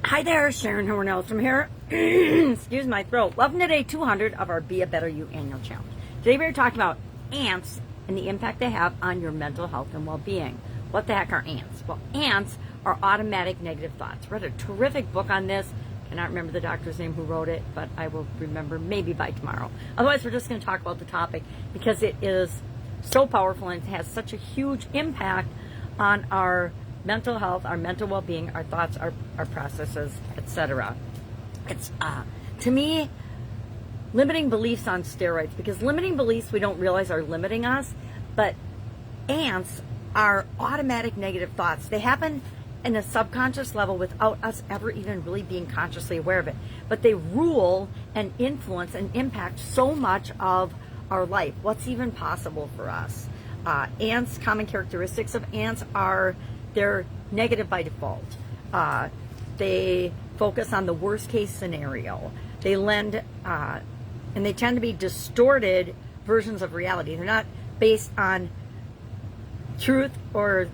Hi there, Sharon Horne-Ellstrom here. Excuse my throat. Welcome to day 200 of our Be a Better You annual challenge. Today we're talking about ANTS and the impact they have on your mental health and well-being. What the heck are ANTS? Well, ANTS are automatic negative thoughts. Read a terrific book on this. Cannot remember the doctor's name who wrote it, but I will remember maybe by tomorrow. Otherwise, we're just going to talk about the topic because it is so powerful and it has such a huge impact on our mental health, our mental well-being, our thoughts, our processes, etc. It's, to me, limiting beliefs on steroids, because limiting beliefs we don't realize are limiting us, but ANTS are automatic negative thoughts. They happen in a subconscious level without us ever even really being consciously aware of it, but they rule and influence and impact so much of our life. What's even possible for us? ANTS, common characteristics of ANTS are they're negative by default. They focus on the worst case scenario. They lend, and they tend to be distorted versions of reality. They're not based on truth or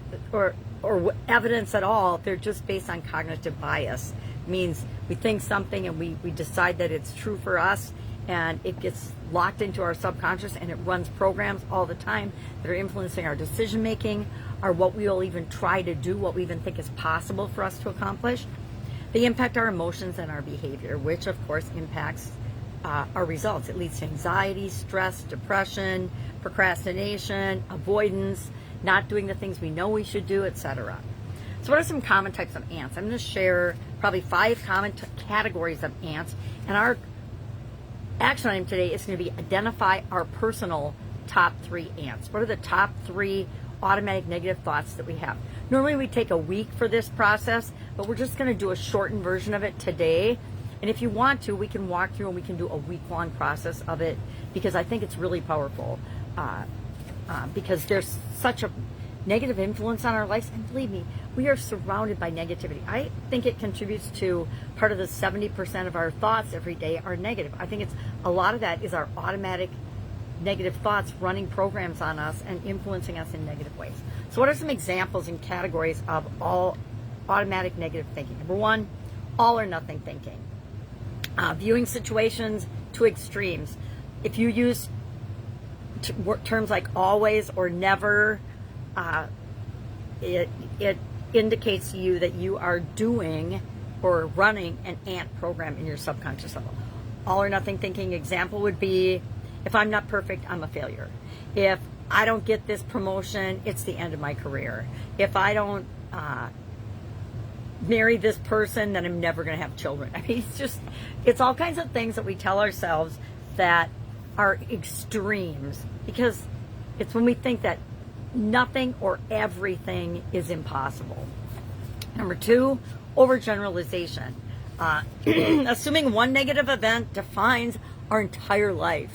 evidence at all. They're just based on cognitive bias. It means we think something and we decide that it's true for us, and it gets locked into our subconscious and it runs programs all the time that are influencing our decision making, or what we will even try to do, what we even think is possible for us to accomplish. They impact our emotions and our behavior, which of course impacts our results. It leads to anxiety, stress, depression, procrastination, avoidance, not doing the things we know we should do, etc. So what are some common types of ANTS? I'm going to share probably 5 common categories of ANTS, and our action item today is going to be identify our personal top 3 ANTS. What are the top 3 automatic negative thoughts that we have? Normally we take a week for this process, but we're just going to do a shortened version of it today. And if you want to, we can walk through and we can do a week-long process of it, because I think it's really powerful. Because there's such a negative influence on our lives, and believe me, we are surrounded by negativity. I think it contributes to part of the 70% of our thoughts every day are negative. I think it's a lot of that is our automatic negative thoughts running programs on us and influencing us in negative ways. So what are some examples and categories of all automatic negative thinking? Number 1, all or nothing thinking. Viewing situations to extremes. If you use terms like always or never, it indicates to you that you are doing or running an ANT program in your subconscious level. All or nothing thinking example would be, if I'm not perfect, I'm a failure. If I don't get this promotion, it's the end of my career. If I don't marry this person, then I'm never going to have children. I mean, it's all kinds of things that we tell ourselves that are extremes, because it's when we think that nothing or everything is impossible. Number 2, overgeneralization. Assuming one negative event defines our entire life.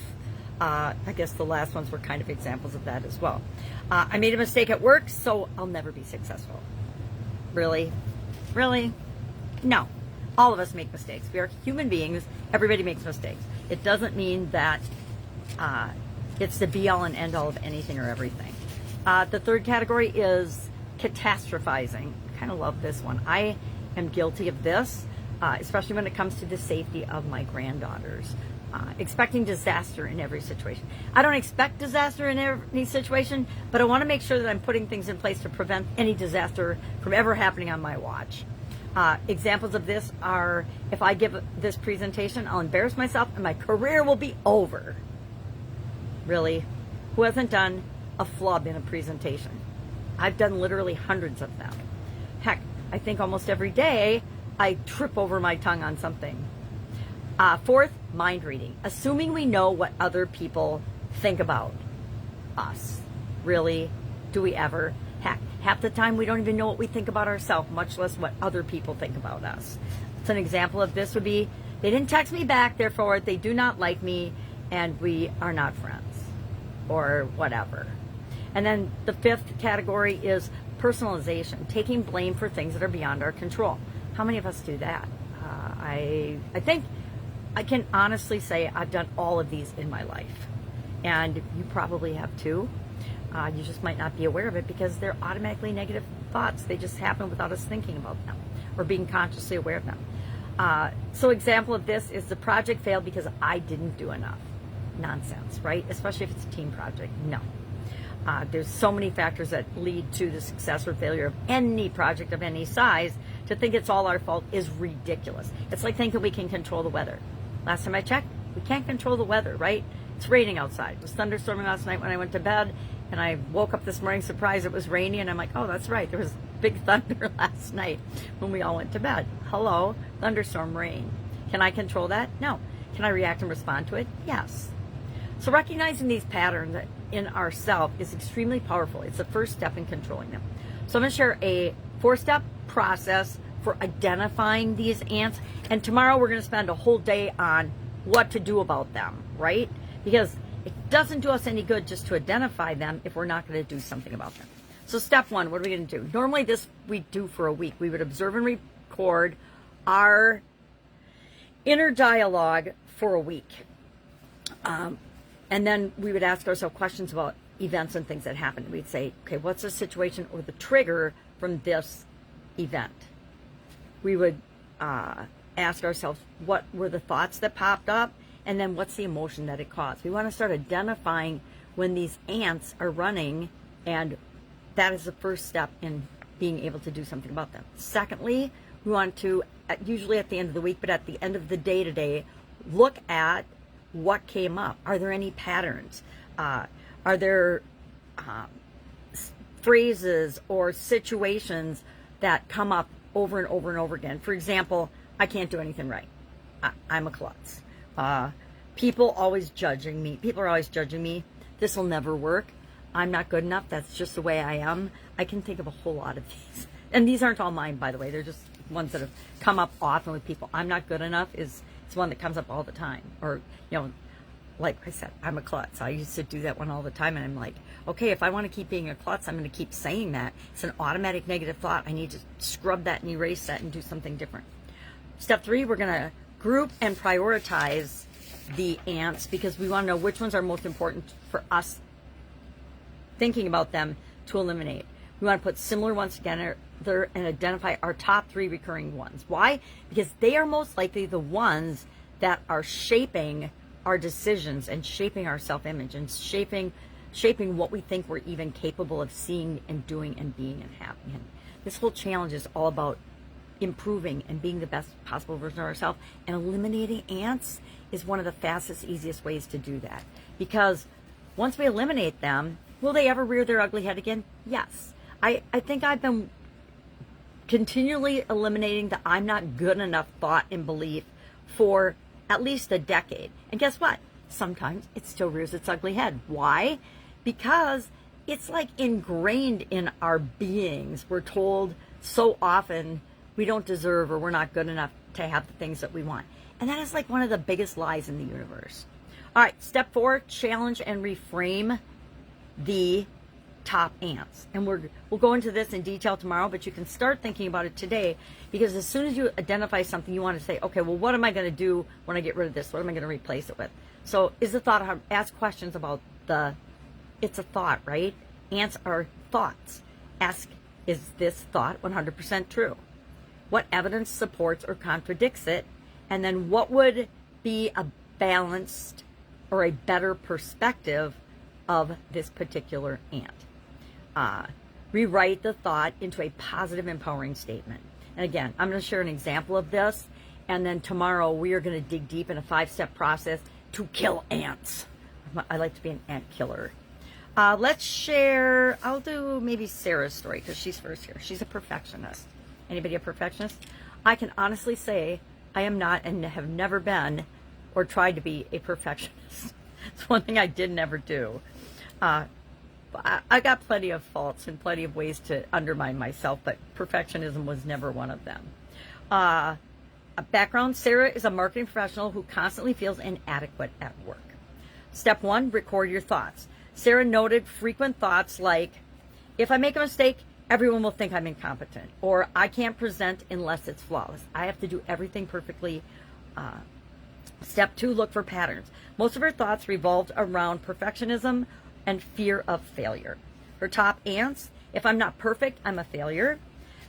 I guess the last ones were kind of examples of that as well. I made a mistake at work, so I'll never be successful. Really? Really? No. All of us make mistakes. We are human beings. Everybody makes mistakes. It doesn't mean that it's the be-all and end-all of anything or everything. The third category is catastrophizing. I kind of love this one. I am guilty of this, especially when it comes to the safety of my granddaughters. Expecting disaster in every situation. I don't expect disaster in every situation, but I want to make sure that I'm putting things in place to prevent any disaster from ever happening on my watch. Examples of this are, if I give this presentation, I'll embarrass myself and my career will be over. Really? Who hasn't done a flub in a presentation? I've done literally hundreds of them. Heck, I think almost every day I trip over my tongue on something. 4th, mind reading. Assuming we know what other people think about us. Really? Do we ever? Heck, half the time we don't even know what we think about ourselves, much less what other people think about us. So an example of this would be, they didn't text me back, therefore they do not like me, and we are not friends, or whatever. And then the 5th category is personalization, taking blame for things that are beyond our control. How many of us do that? I think I can honestly say I've done all of these in my life, and you probably have too. You just might not be aware of it because they're automatically negative thoughts. They just happen without us thinking about them. or being consciously aware of them. So example of this is the project failed because I didn't do enough. Nonsense, right? Especially if it's a team project. No. There's so many factors that lead to the success or failure of any project of any size. To think it's all our fault is ridiculous. It's like thinking we can control the weather. Last time I checked, we can't control the weather, right? It's raining outside. It was thunderstorming last night when I went to bed, and I woke up this morning surprised it was rainy, and I'm like, oh, that's right. There was big thunder last night when we all went to bed. Hello, thunderstorm, rain. Can I control that? No. Can I react and respond to it? Yes. So recognizing these patterns in ourselves is extremely powerful. It's the first step in controlling them. So I'm going to share a 4-step process for identifying these ants. And tomorrow we're going to spend a whole day on what to do about them, right? Because it doesn't do us any good just to identify them if we're not going to do something about them. So step 1, what are we going to do? Normally this we do for a week. We would observe and record our inner dialogue for a week. And then we would ask ourselves questions about events and things that happened. We'd say, okay, what's the situation or the trigger from this event? We would ask ourselves, what were the thoughts that popped up? And then what's the emotion that it caused? We want to start identifying when these ants are running, and that is the first step in being able to do something about them. Secondly, we want to, usually at the end of the week, but at the end of the day today, look at what came up. Are there any patterns? Are there phrases or situations that come up over and over and over again? For example, I can't do anything right. I'm a klutz. People always judging me. People are always judging me. This will never work. I'm not good enough. That's just the way I am. I can think of a whole lot of these. And these aren't all mine, by the way. They're just ones that have come up often with people. I'm not good enough is it's one that comes up all the time. Or, you know, like I said, I'm a klutz. I used to do that one all the time, and I'm like, okay, if I want to keep being a klutz, I'm going to keep saying that. It's an automatic negative thought. I need to scrub that and erase that and do something different. Step 3, we're going to group and prioritize the ants because we want to know which ones are most important for us thinking about them to eliminate. We want to put similar ones together and identify our top 3 recurring ones. Why? Because they are most likely the ones that are shaping our decisions and shaping our self-image and shaping what we think we're even capable of seeing and doing and being and having. And this whole challenge is all about improving and being the best possible version of ourselves, and eliminating ants is one of the fastest, easiest ways to do that. Because once we eliminate them, will they ever rear their ugly head again? Yes. I think I've been continually eliminating the I'm not good enough thought and belief for at least a decade. And guess what? Sometimes it still rears its ugly head. Why? Because it's like ingrained in our beings. We're told so often we don't deserve or we're not good enough to have the things that we want. And that is like one of the biggest lies in the universe. All right, step 4, challenge and reframe the top ants. And we'll go into this in detail tomorrow, but you can start thinking about it today, because as soon as you identify something, you want to say, okay, well, what am I going to do when I get rid of this? What am I going to replace it with? So is the thought, ask questions about it's a thought, right? Ants are thoughts. Ask, is this thought 100% true? What evidence supports or contradicts it? And then what would be a balanced or a better perspective of this particular ant? Rewrite the thought into a positive, empowering statement. And again, I'm going to share an example of this, and then tomorrow we are going to dig deep in a 5-step process to kill ants. I like to be an ant killer. Let's share, I'll do maybe Sarah's story because she's first here. She's a perfectionist. Anybody a perfectionist? I can honestly say I am not and have never been or tried to be a perfectionist. It's one thing I did never do. I got plenty of faults and plenty of ways to undermine myself, but perfectionism was never one of them. A background, Sarah is a marketing professional who constantly feels inadequate at work. Step 1, record your thoughts. Sarah noted frequent thoughts like, if I make a mistake, everyone will think I'm incompetent, or I can't present unless it's flawless. I have to do everything perfectly. Step 2, look for patterns. Most of her thoughts revolved around perfectionism and fear of failure. Her top ants, if I'm not perfect, I'm a failure.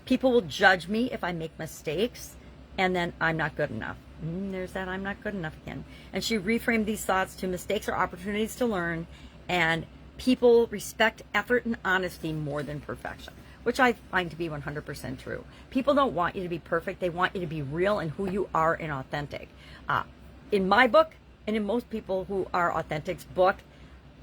People will judge me if I make mistakes, and then I'm not good enough. There's that I'm not good enough again. And she reframed these thoughts to mistakes are opportunities to learn, and people respect effort and honesty more than perfection, which I find to be 100% true. People don't want you to be perfect. They want you to be real and who you are and authentic. In my book, and in most people who are Authentic's book,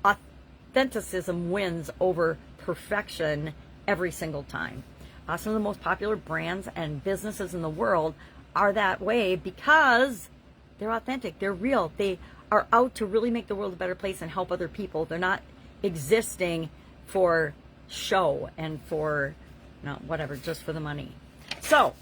authenticism wins over perfection every single time. Some of the most popular brands and businesses in the world are that way because they're authentic, they're real, they are out to really make the world a better place and help other people. They're not existing for show and for, whatever, just for the money. So,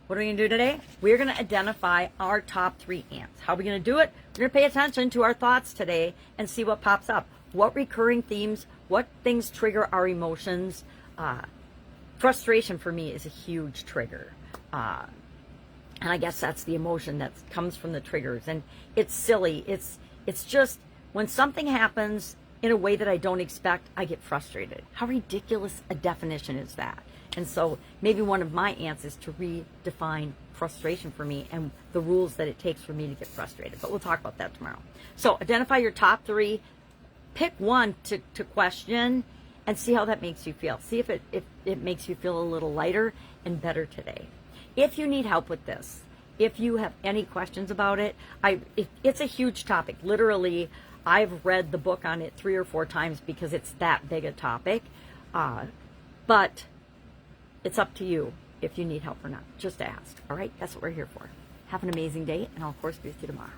what are we going to do today? We're going to identify our top 3 ants. How are we going to do it? We're going to pay attention to our thoughts today and see what pops up. What recurring themes, what things trigger our emotions. Frustration for me is a huge trigger. And I guess that's the emotion that comes from the triggers. And it's silly. It's just when something happens in a way that I don't expect, I get frustrated. How ridiculous a definition is that? And so maybe one of my answers is to redefine frustration for me and the rules that it takes for me to get frustrated. But we'll talk about that tomorrow. So identify your top 3. Pick one to question and see how that makes you feel. See if it makes you feel a little lighter and better today. If you need help with this, if you have any questions about it, it's a huge topic. Literally, I've read the book on it 3 or 4 times because it's that big a topic. But it's up to you if you need help or not. Just ask. All right? That's what we're here for. Have an amazing day, and I'll, of course, be with you tomorrow.